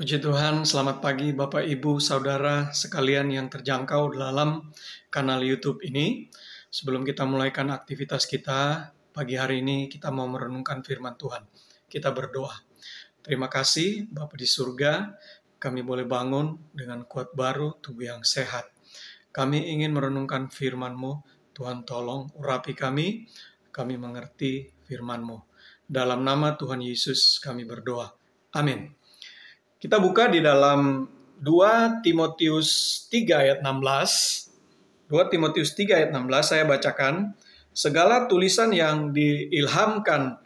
Puji Tuhan, selamat pagi Bapak Ibu Saudara sekalian yang terjangkau dalam kanal YouTube ini. Sebelum kita mulaikan aktivitas kita, pagi hari ini kita mau merenungkan firman Tuhan. Kita berdoa. Terima kasih Bapa di surga, kami boleh bangun dengan kuat baru, tubuh yang sehat. Kami ingin merenungkan firman-Mu, Tuhan tolong urapi kami mengerti firman-Mu. Dalam nama Tuhan Yesus kami berdoa. Amin. Kita buka di dalam 2 Timotius 3 ayat 16. 2 Timotius 3 ayat 16 saya bacakan. Segala tulisan yang diilhamkan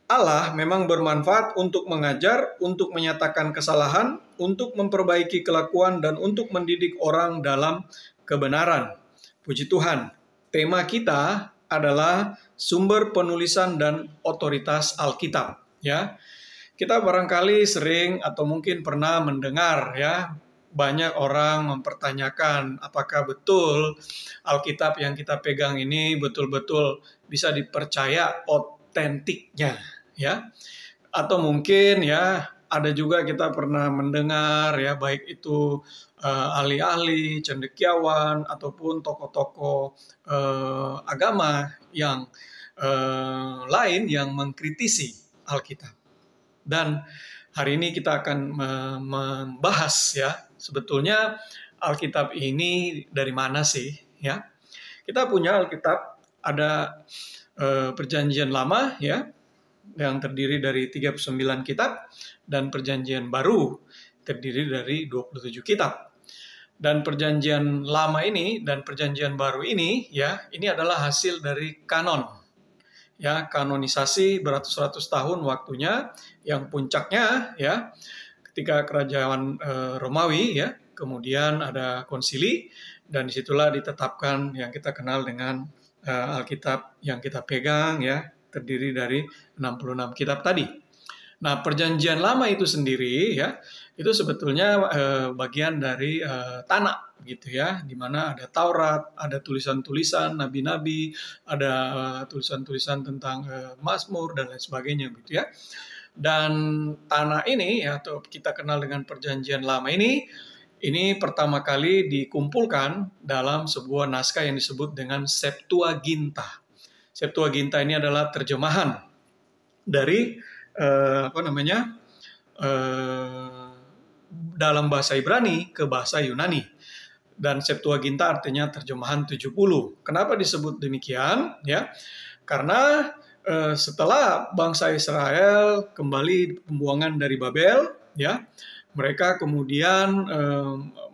Allah memang bermanfaat untuk mengajar, untuk menyatakan kesalahan, untuk memperbaiki kelakuan, dan untuk mendidik orang dalam kebenaran. Puji Tuhan, tema kita adalah sumber penulisan dan otoritas Alkitab. Ya, kita barangkali sering atau mungkin pernah mendengar ya, banyak orang mempertanyakan apakah betul Alkitab yang kita pegang ini betul-betul bisa dipercaya otentiknya ya. Atau mungkin ya ada juga kita pernah mendengar ya, baik itu ahli-ahli, cendekiawan ataupun tokoh-tokoh agama yang lain yang mengkritisi Alkitab. Dan hari ini kita akan membahas ya, sebetulnya Alkitab ini dari mana sih ya? Kita punya Alkitab, ada Perjanjian Lama ya, yang terdiri dari 39 kitab, dan Perjanjian Baru terdiri dari 27 kitab. Dan Perjanjian Lama ini dan Perjanjian Baru ini ya, ini adalah hasil dari kanon. Ya, kanonisasi beratus-ratus tahun waktunya, yang puncaknya ya ketika kerajaan Romawi ya, kemudian ada konsili, dan disitulah ditetapkan yang kita kenal dengan Alkitab yang kita pegang ya, terdiri dari 66 kitab tadi. Nah, Perjanjian Lama itu sendiri ya, itu sebetulnya bagian dari tanah gitu ya, di mana ada Taurat, ada tulisan-tulisan nabi-nabi, ada tulisan-tulisan tentang Mazmur dan lain sebagainya gitu ya. Dan tanah ini ya, atau kita kenal dengan Perjanjian Lama ini pertama kali dikumpulkan dalam sebuah naskah yang disebut dengan Septuaginta. Septuaginta ini adalah terjemahan dari dalam bahasa Ibrani ke bahasa Yunani. Dan Septuaginta artinya terjemahan 70. Kenapa disebut demikian? Ya, karena setelah bangsa Israel kembali pembuangan dari Babel, ya, mereka kemudian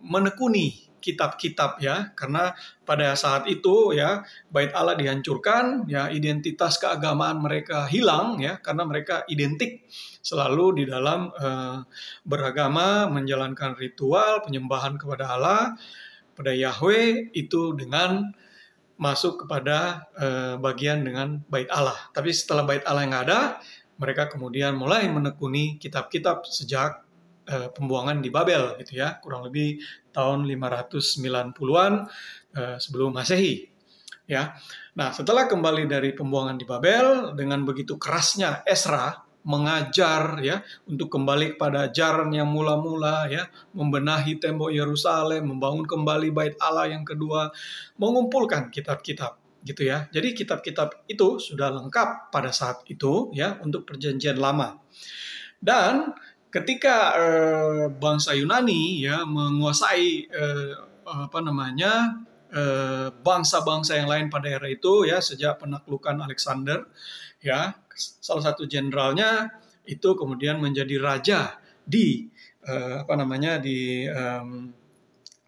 menekuni kitab-kitab ya, karena pada saat itu ya Bait Allah dihancurkan, ya identitas keagamaan mereka hilang ya, karena mereka identik selalu di dalam beragama, menjalankan ritual penyembahan kepada Allah, pada Yahweh, itu dengan masuk kepada bagian dengan Bait Allah. Tapi setelah Bait Allah yang ada, mereka kemudian mulai menekuni kitab-kitab sejak pembuangan di Babel gitu ya, kurang lebih tahun 590-an sebelum Masehi ya. Nah, setelah kembali dari pembuangan di Babel, dengan begitu kerasnya Ezra mengajar ya untuk kembali kepada ajaran yang mula-mula ya, membenahi tembok Yerusalem, membangun kembali Bait Allah yang kedua, mengumpulkan kitab-kitab gitu ya. Jadi kitab-kitab itu sudah lengkap pada saat itu ya untuk Perjanjian Lama. Dan ketika bangsa Yunani ya menguasai bangsa-bangsa yang lain pada era itu ya, sejak penaklukan Alexander ya, salah satu jenderalnya itu kemudian menjadi raja di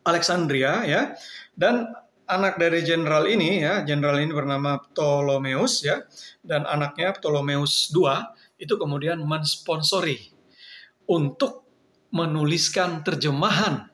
Alexandria ya, dan anak dari jenderal ini bernama Ptolemeus ya, dan anaknya Ptolemeus II itu kemudian mensponsori untuk menuliskan terjemahan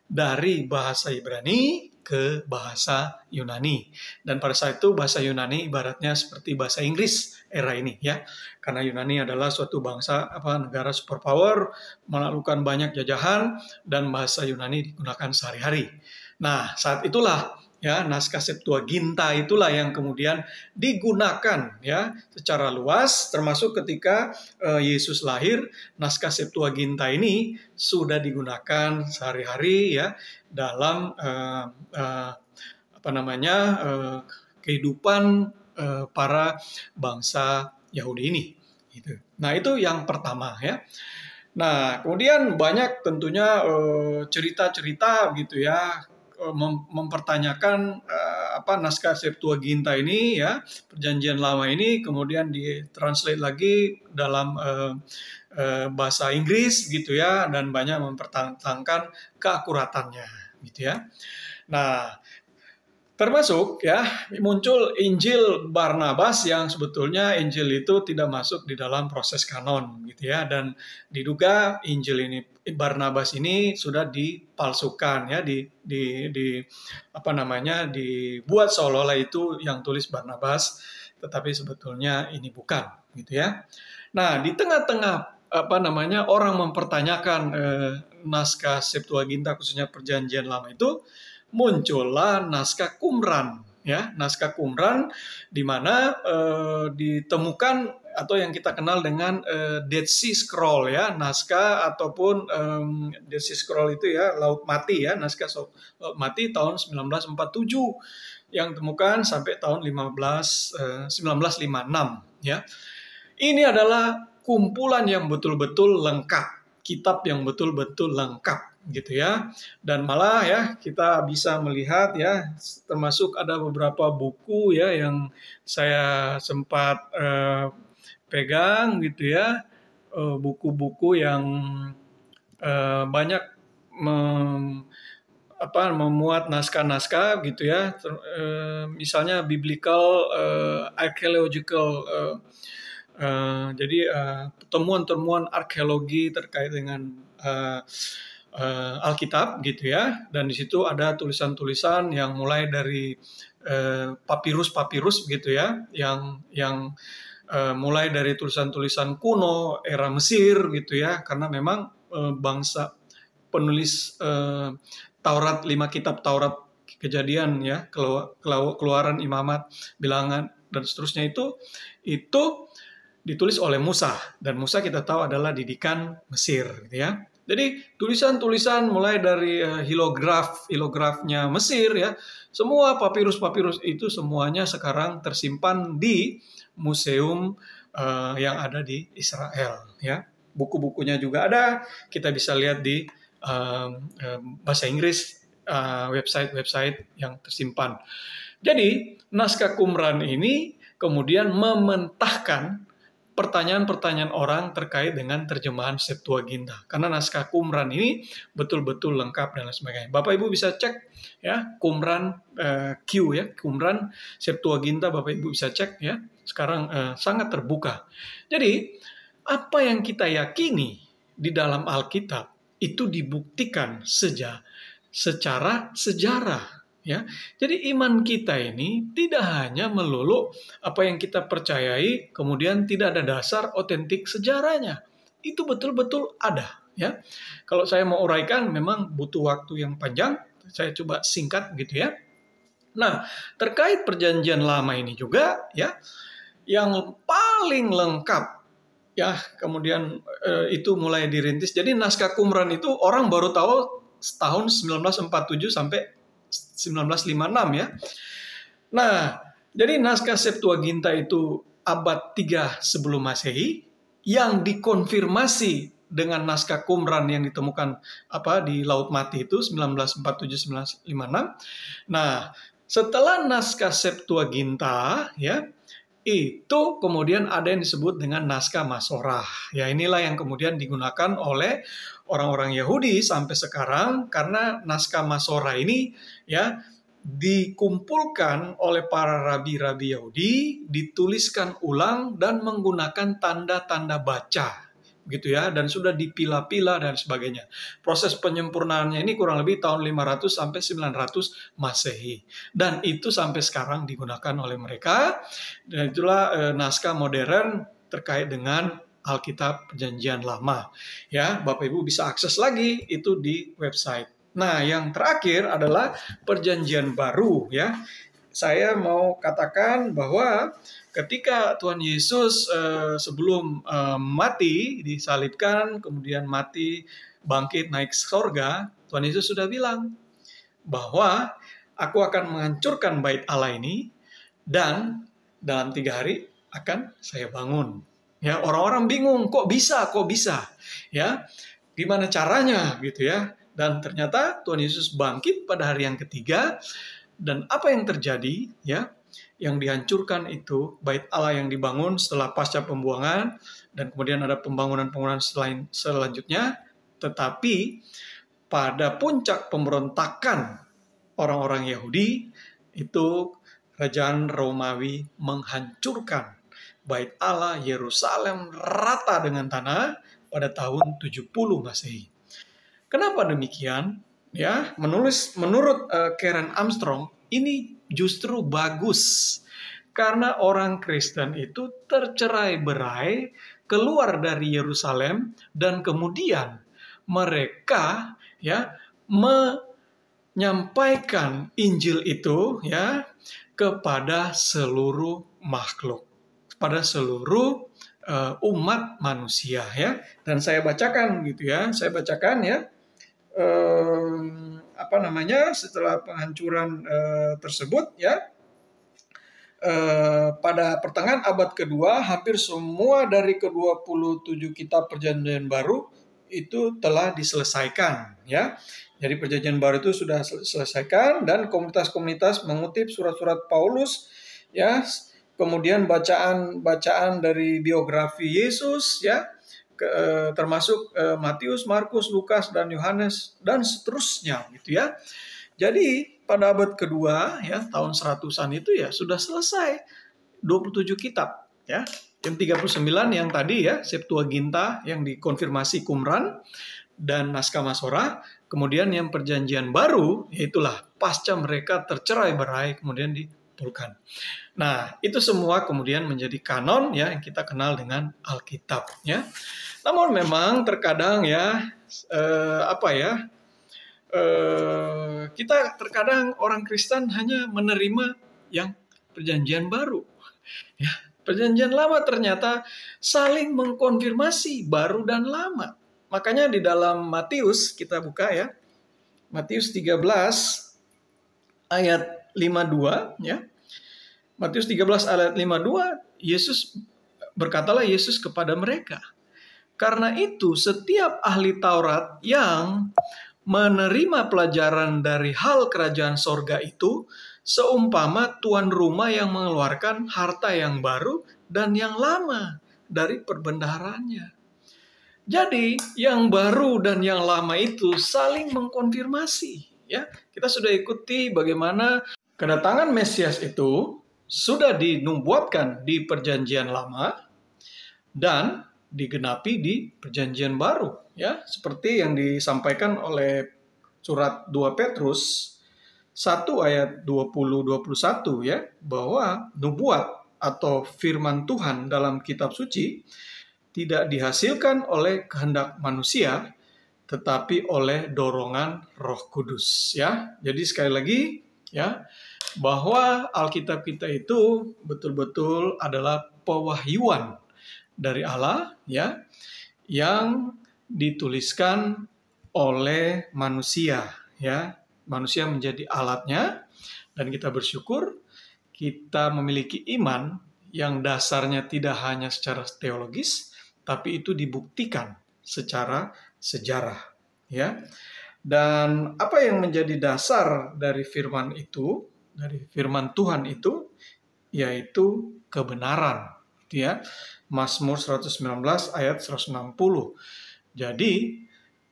dari bahasa Ibrani ke bahasa Yunani. Dan pada saat itu bahasa Yunani ibaratnya seperti bahasa Inggris era ini ya. Karena Yunani adalah suatu bangsa negara superpower, menaklukkan banyak jajahan, dan bahasa Yunani digunakan sehari-hari. Nah, saat itulah ya, naskah Septuaginta itulah yang kemudian digunakan ya secara luas, termasuk ketika Yesus lahir, naskah Septuaginta ini sudah digunakan sehari-hari ya dalam kehidupan para bangsa Yahudi ini. Gitu. Nah, itu yang pertama ya. Nah, kemudian banyak tentunya cerita-cerita gitu ya, mempertanyakan naskah Septuaginta ini ya, Perjanjian Lama ini kemudian ditranslate lagi dalam bahasa Inggris gitu ya, dan banyak mempertahankan keakuratannya gitu ya. Nah, termasuk ya muncul Injil Barnabas yang sebetulnya Injil itu tidak masuk di dalam proses kanon gitu ya, dan diduga Injil ini Barnabas ini sudah dipalsukan ya, dibuat seolah-olah itu yang tulis Barnabas, tetapi sebetulnya ini bukan gitu ya. Nah, di tengah-tengah orang mempertanyakan naskah Septuaginta khususnya Perjanjian Lama itu, muncullah naskah Qumran ya, naskah Qumran di mana ditemukan atau yang kita kenal dengan Dead Sea Scroll ya, naskah ataupun Dead Sea Scroll itu ya, Laut Mati ya, naskah Laut Mati tahun 1947 yang ditemukan sampai tahun 1956 ya. Ini adalah kumpulan yang betul-betul lengkap, kitab yang betul-betul lengkap gitu ya, dan malah ya kita bisa melihat ya, termasuk ada beberapa buku ya yang saya sempat pegang gitu ya, buku-buku yang banyak memuat naskah-naskah gitu ya, misalnya biblical archaeological jadi temuan-temuan arkeologi terkait dengan Alkitab gitu ya, dan di situ ada tulisan-tulisan yang mulai dari papirus gitu ya, yang mulai dari tulisan-tulisan kuno era Mesir gitu ya, karena memang bangsa penulis Taurat, 5 kitab Taurat, Kejadian ya, Keluaran, Imamat, Bilangan dan seterusnya itu ditulis oleh Musa, dan Musa kita tahu adalah didikan Mesir gitu ya. Jadi tulisan-tulisan mulai dari hilografnya Mesir ya, semua papirus-papirus itu semuanya sekarang tersimpan di museum yang ada di Israel ya. Buku-bukunya juga ada, kita bisa lihat di bahasa Inggris, website-website yang tersimpan. Jadi naskah Qumran ini kemudian mementahkan pertanyaan-pertanyaan orang terkait dengan terjemahan Septuaginta. Karena naskah Qumran ini betul-betul lengkap dan lain sebagainya. Bapak Ibu bisa cek ya, Qumran Q ya, Qumran Septuaginta, Bapak Ibu bisa cek ya. Sekarang sangat terbuka. Jadi apa yang kita yakini di dalam Alkitab itu dibuktikan secara sejarah. Ya, jadi iman kita ini tidak hanya melulu apa yang kita percayai, kemudian tidak ada dasar otentik sejarahnya. Itu betul-betul ada. Ya, kalau saya mau uraikan, memang butuh waktu yang panjang. Saya coba singkat gitu ya. Nah, terkait Perjanjian Lama ini juga, ya, yang paling lengkap, ya, kemudian itu mulai dirintis. Jadi naskah Qumran itu orang baru tahu tahun 1947 sampai 1956 ya. Nah, jadi naskah Septuaginta itu abad 3 sebelum Masehi yang dikonfirmasi dengan naskah Qumran yang ditemukan di Laut Mati itu 1947-1956. Nah, setelah naskah Septuaginta ya, itu kemudian ada yang disebut dengan naskah Masorah. Ya, inilah yang kemudian digunakan oleh orang-orang Yahudi sampai sekarang, karena naskah Masorah ini ya dikumpulkan oleh para rabi-rabi Yahudi, dituliskan ulang dan menggunakan tanda-tanda baca gitu ya, dan sudah dipilah-pilah dan sebagainya. Proses penyempurnaannya ini kurang lebih tahun 500 sampai 900 Masehi. Dan itu sampai sekarang digunakan oleh mereka. Dan itulah naskah modern terkait dengan Alkitab Perjanjian Lama. Ya, Bapak Ibu bisa akses lagi itu di website Nah, yang terakhir adalah perjanjian baru ya. Saya mau katakan bahwa ketika Tuhan Yesus sebelum mati, disalibkan, kemudian mati, bangkit, naik surga, Tuhan Yesus sudah bilang bahwa aku akan menghancurkan bait Allah ini dan dalam 3 hari akan saya bangun. Ya, orang-orang bingung, kok bisa? Ya, gimana caranya gitu ya? Dan ternyata Tuhan Yesus bangkit pada hari yang ketiga. Dan apa yang terjadi ya? Yang dihancurkan itu bait Allah yang dibangun setelah pasca pembuangan, dan kemudian ada pembangunan-pembangunan selanjutnya. Tetapi pada puncak pemberontakan orang-orang Yahudi itu, kerajaan Romawi menghancurkan bait Allah Yerusalem rata dengan tanah pada tahun 70 Masehi. Kenapa demikian? Ya, menurut Karen Armstrong, ini justru bagus karena orang Kristen itu tercerai-berai keluar dari Yerusalem, dan kemudian mereka ya menyampaikan Injil itu ya kepada seluruh makhluk, pada seluruh umat manusia ya. Dan saya bacakan gitu ya, setelah penghancuran tersebut ya, pada pertengahan abad kedua hampir semua dari ke-27 kitab perjanjian baru itu telah diselesaikan ya. Jadi perjanjian baru itu sudah diselesaikan, dan komunitas-komunitas mengutip surat-surat Paulus ya, kemudian bacaan dari biografi Yesus ya, termasuk Matius, Markus, Lukas, dan Yohanes, dan seterusnya gitu ya. Jadi pada abad kedua ya, tahun 100-an itu ya sudah selesai 27 kitab ya. Yang 39 yang tadi ya, Septuaginta yang dikonfirmasi Qumran dan naskah Masorah. Kemudian yang perjanjian baru, yaitulah pasca mereka tercerai-berai kemudian dipulkan. Nah, itu semua kemudian menjadi kanon ya, yang kita kenal dengan Alkitab ya. Namun memang terkadang ya kita terkadang orang Kristen hanya menerima yang perjanjian baru. Ya, perjanjian lama ternyata saling mengkonfirmasi baru dan lama. Makanya di dalam Matius, kita buka ya, Matius 13 ayat 52 ya. Matius 13 ayat 52, berkatalah Yesus kepada mereka, karena itu setiap ahli Taurat yang menerima pelajaran dari hal kerajaan sorga itu seumpama tuan rumah yang mengeluarkan harta yang baru dan yang lama dari perbendaharanya. Jadi yang baru dan yang lama itu saling mengkonfirmasi ya. Kita sudah ikuti bagaimana kedatangan Mesias itu sudah dinubuatkan di perjanjian lama dan digenapi di perjanjian baru ya, seperti yang disampaikan oleh surat 2 Petrus 1 ayat 20-21 ya, bahwa nubuat atau firman Tuhan dalam kitab suci tidak dihasilkan oleh kehendak manusia, tetapi oleh dorongan Roh Kudus ya. Jadi sekali lagi ya, bahwa Alkitab kita itu betul-betul adalah pewahyuan dari Allah ya, yang dituliskan oleh manusia ya. Manusia menjadi alatnya, dan kita bersyukur kita memiliki iman yang dasarnya tidak hanya secara teologis, tapi itu dibuktikan secara sejarah ya. Dan apa yang menjadi dasar dari firman itu, dari firman Tuhan itu, yaitu kebenaran ya. Mazmur 119 ayat 160. Jadi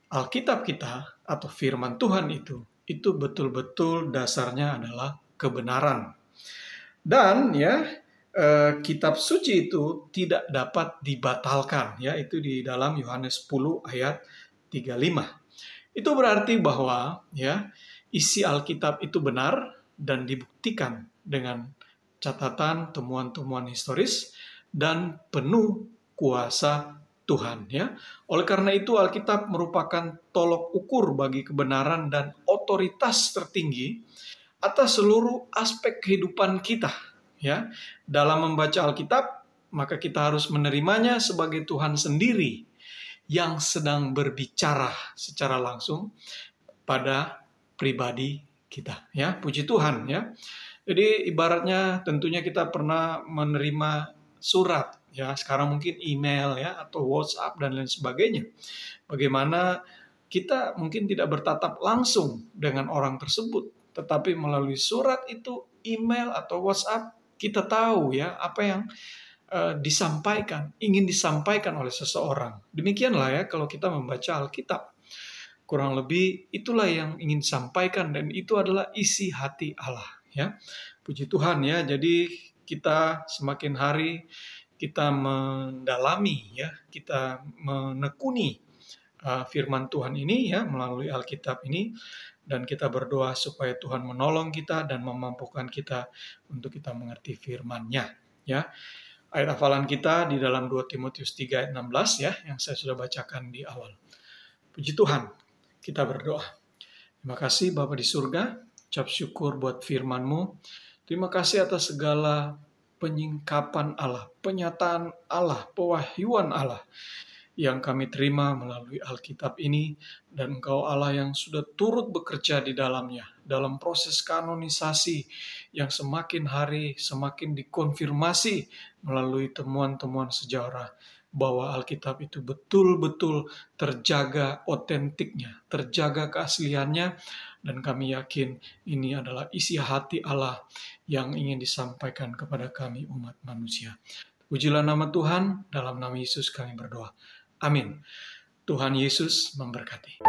Alkitab kita atau firman Tuhan itu betul-betul dasarnya adalah kebenaran. Dan ya, kitab suci itu tidak dapat dibatalkan ya, itu di dalam Yohanes 10 ayat 35. Itu berarti bahwa ya, isi Alkitab itu benar dan dibuktikan dengan catatan temuan-temuan historis dan penuh kuasa Tuhan, ya. Oleh karena itu Alkitab merupakan tolok ukur bagi kebenaran dan otoritas tertinggi atas seluruh aspek kehidupan kita, ya. Dalam membaca Alkitab, maka kita harus menerimanya sebagai Tuhan sendiri yang sedang berbicara secara langsung pada pribadi kita, ya. Puji Tuhan, ya. Jadi ibaratnya tentunya kita pernah menerima surat, ya. Sekarang mungkin email, ya, atau WhatsApp dan lain sebagainya. Bagaimana kita mungkin tidak bertatap langsung dengan orang tersebut, tetapi melalui surat itu, email atau WhatsApp, kita tahu, ya, apa yang ingin disampaikan oleh seseorang. Demikianlah, ya, kalau kita membaca Alkitab. Kurang lebih itulah yang ingin disampaikan, dan itu adalah isi hati Allah, ya. Puji Tuhan, ya. Jadi kita semakin hari kita mendalami, ya, kita menekuni firman Tuhan ini, ya, melalui Alkitab ini, dan kita berdoa supaya Tuhan menolong kita dan memampukan kita untuk kita mengerti firman-Nya, ya. Ayat hafalan kita di dalam 2 Timotius 3 ayat 16, ya, yang saya sudah bacakan di awal. Puji Tuhan, kita berdoa. Terima kasih Bapa di surga, ucap syukur buat firman-Mu. Terima kasih atas segala penyingkapan Allah, penyataan Allah, pewahyuan Allah yang kami terima melalui Alkitab ini, dan Engkau Allah yang sudah turut bekerja di dalamnya, dalam proses kanonisasi yang semakin hari semakin dikonfirmasi melalui temuan-temuan sejarah, bahwa Alkitab itu betul-betul terjaga otentiknya, terjaga keasliannya, dan kami yakin ini adalah isi hati Allah yang ingin disampaikan kepada kami umat manusia. Pujilah nama Tuhan, dalam nama Yesus kami berdoa. Amin. Tuhan Yesus memberkati.